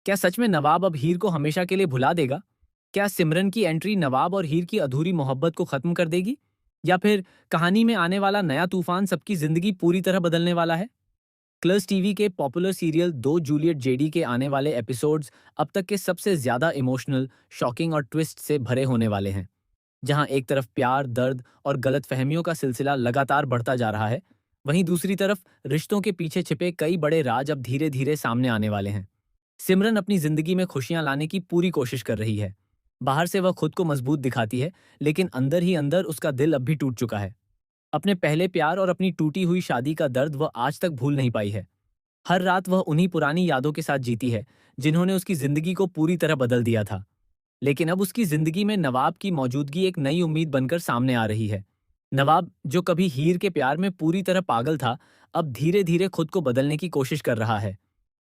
क्या सच में नवाब अब हीर को हमेशा के लिए भुला देगा? क्या सिमरन की एंट्री नवाब और हीर की अधूरी मोहब्बत को खत्म कर देगी? या फिर कहानी में आने वाला नया तूफान सबकी जिंदगी पूरी तरह बदलने वाला है? क्लर्स टीवी के पॉपुलर सीरियल दो जूलियट जेडी के आने वाले एपिसोड्स अब तक के सबसे ज्यादा इमोशनल, शॉकिंग और ट्विस्ट से भरे होने वाले हैं। जहां एक तरफ प्यार, दर्द और गलतफहमियों का सिलसिला लगातार बढ़ता जा रहा है, वहीं दूसरी तरफ रिश्तों के पीछे छिपे कई बड़े राज अब धीरे धीरे सामने आने वाले हैं। सिमरन अपनी जिंदगी में खुशियां लाने की पूरी कोशिश कर रही है। बाहर से वह खुद को मजबूत दिखाती है, लेकिन अंदर ही अंदर उसका दिल अब भी टूट चुका है। अपने पहले प्यार और अपनी टूटी हुई शादी का दर्द वह आज तक भूल नहीं पाई है। हर रात वह उन्हीं पुरानी यादों के साथ जीती है, जिन्होंने उसकी जिंदगी को पूरी तरह बदल दिया था। लेकिन अब उसकी जिंदगी में नवाब की मौजूदगी एक नई उम्मीद बनकर सामने आ रही है। नवाब, जो कभी हीर के प्यार में पूरी तरह पागल था, अब धीरे धीरे खुद को बदलने की कोशिश कर रहा है।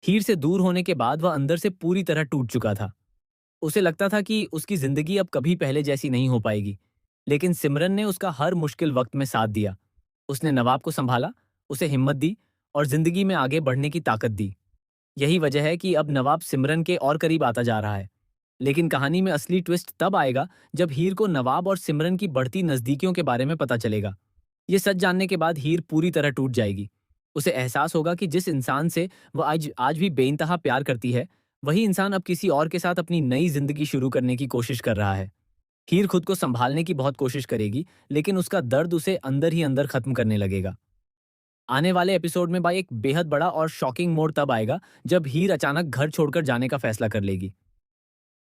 हीर से दूर होने के बाद वह अंदर से पूरी तरह टूट चुका था। उसे लगता था कि उसकी जिंदगी अब कभी पहले जैसी नहीं हो पाएगी। लेकिन सिमरन ने उसका हर मुश्किल वक्त में साथ दिया। उसने नवाब को संभाला, उसे हिम्मत दी और जिंदगी में आगे बढ़ने की ताकत दी। यही वजह है कि अब नवाब सिमरन के और करीब आता जा रहा है। लेकिन कहानी में असली ट्विस्ट तब आएगा जब हीर को नवाब और सिमरन की बढ़ती नजदीकियों के बारे में पता चलेगा। ये सच जानने के बाद हीर पूरी तरह टूट जाएगी। उसे एहसास होगा कि जिस इंसान से वह आज आज भी बेइंतहा प्यार करती है, वही इंसान अब किसी और के साथ अपनी नई जिंदगी शुरू करने की कोशिश कर रहा है। हीर खुद को संभालने की बहुत कोशिश करेगी, लेकिन उसका दर्द उसे अंदर ही अंदर खत्म करने लगेगा। आने वाले एपिसोड में भाई एक बेहद बड़ा और शॉकिंग मोड़ तब आएगा जब हीर अचानक घर छोड़कर जाने का फैसला कर लेगी।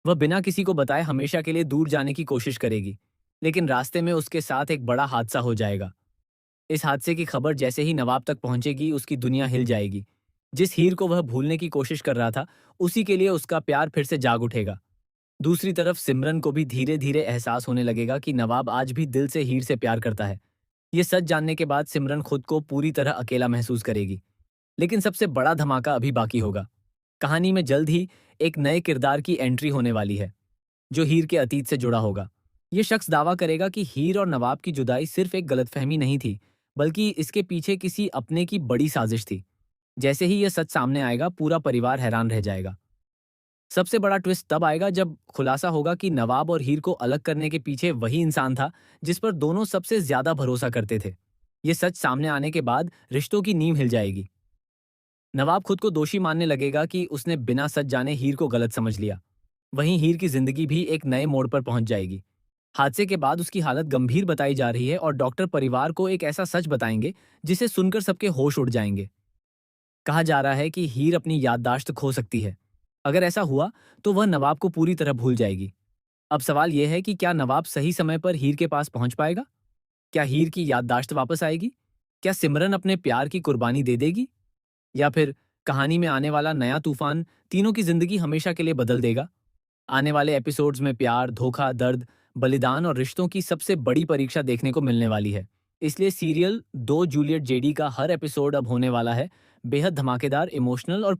वह बिना किसी को बताए हमेशा के लिए दूर जाने की कोशिश करेगी, लेकिन रास्ते में उसके साथ एक बड़ा हादसा हो जाएगा। इस हादसे की खबर जैसे ही नवाब तक पहुंचेगी, उसकी दुनिया हिल जाएगी। जिस हीर को वह भूलने की कोशिश कर रहा था, उसी के लिए उसका प्यार फिर से जाग उठेगा। दूसरी तरफ सिमरन को भी धीरे धीरे एहसास होने लगेगा कि नवाब आज भी दिल से हीर से प्यार करता है। ये सच जानने के बाद सिमरन खुद को पूरी तरह अकेला महसूस करेगी। लेकिन सबसे बड़ा धमाका अभी बाकी होगा। कहानी में जल्द ही एक नए किरदार की एंट्री होने वाली है, जो हीर के अतीत से जुड़ा होगा। ये शख्स दावा करेगा कि हीर और नवाब की जुदाई सिर्फ एक गलतफहमी नहीं थी, बल्कि इसके पीछे किसी अपने की बड़ी साजिश थी। जैसे ही यह सच सामने आएगा, पूरा परिवार हैरान रह जाएगा। सबसे बड़ा ट्विस्ट तब आएगा जब खुलासा होगा कि नवाब और हीर को अलग करने के पीछे वही इंसान था जिस पर दोनों सबसे ज्यादा भरोसा करते थे। ये सच सामने आने के बाद रिश्तों की नींव हिल जाएगी। नवाब खुद को दोषी मानने लगेगा कि उसने बिना सच जाने हीर को गलत समझ लिया। वहीं हीर की जिंदगी भी एक नए मोड़ पर पहुंच जाएगी। हादसे के बाद उसकी हालत गंभीर बताई जा रही है और डॉक्टर परिवार को एक ऐसा सच बताएंगे जिसे सुनकर सबके होश उड़ जाएंगे। कहा जा रहा है कि हीर अपनी याददाश्त खो सकती है। अगर ऐसा हुआ तो वह नवाब को पूरी तरह भूल जाएगी। अब सवाल यह है कि क्या नवाब सही समय पर हीर के पास पहुंच पाएगा? क्या हीर की याददाश्त वापस आएगी? क्या सिमरन अपने प्यार की कुर्बानी दे देगी? या फिर कहानी में आने वाला नया तूफान तीनों की जिंदगी हमेशा के लिए बदल देगा? आने वाले एपिसोड्स में प्यार, धोखा, दर्द, बलिदान और रिश्तों की सबसे बड़ी परीक्षा देखने को मिलने वाली है। इसलिए सीरियल दो जूलियट जेडी का हर एपिसोड अब होने वाला है बेहद धमाकेदार, इमोशनल और